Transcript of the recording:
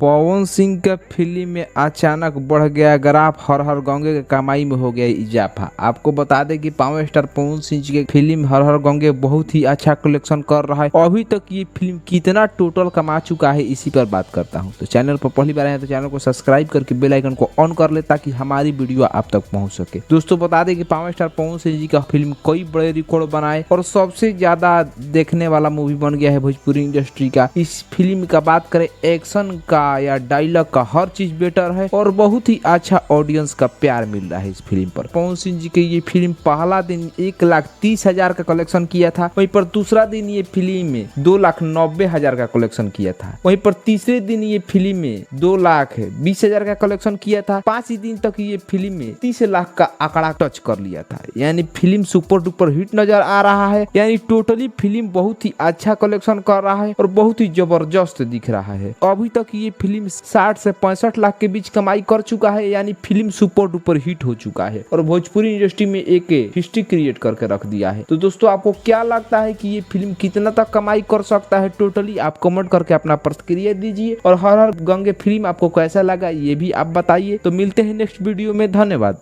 पवन सिंह का फिल्म में अचानक बढ़ गया ग्राफ, हर हर गंगे की कमाई में हो गया इजाफा। आपको बता दें कि पावर स्टार पवन सिंह जी की फिल्म हर हर गंगे बहुत ही अच्छा कलेक्शन कर रहा है। अभी तक ये फिल्म कितना टोटल कमा चुका है इसी पर बात करता हूँ। तो चैनल पर पहली बार आए तो चैनल को सब्सक्राइब करके बेल आइकन को ऑन कर ले ताकि हमारी वीडियो आप तक पहुंच सके। दोस्तों बता दें कि पावर स्टार पवन सिंह जी का फिल्म कई बड़े रिकॉर्ड बनाए और सबसे ज्यादा देखने वाला मूवी बन गया है भोजपुरी इंडस्ट्री का। इस फिल्म का बात करें एक्शन का या डायलॉग का, हर चीज बेटर है और बहुत ही अच्छा ऑडियंस का प्यार मिल रहा है इस फिल्म पर। पवन सिंह जी की ये फिल्म पहला दिन 1,30,000 का कलेक्शन किया था, वहीं पर दूसरा दिन ये फिल्म में 2,90,000 का कलेक्शन किया था, वहीं पर तीसरे दिन ये फिल्म में 2,20,000 का कलेक्शन किया था। 5 ही दिन तक ये फिल्म में 30 लाख का आंकड़ा टच कर लिया था। यानी फिल्म सुपर डुपर हिट नजर आ रहा है। यानी टोटली फिल्म बहुत ही अच्छा कलेक्शन कर रहा है और बहुत ही जबरदस्त दिख रहा है। अभी तक ये फिल्म 60 से 65 लाख के बीच कमाई कर चुका है। यानी फिल्म सुपर डुपर हिट हो चुका है और भोजपुरी इंडस्ट्री में एक हिस्ट्री क्रिएट करके रख दिया है। तो दोस्तों आपको क्या लगता है कि ये फिल्म कितना तक कमाई कर सकता है टोटली? आप कमेंट करके अपना प्रतिक्रिया दीजिए और हर हर गंगे फिल्म आपको कैसा लगा ये भी आप बताइए। तो मिलते हैं नेक्स्ट वीडियो में, धन्यवाद।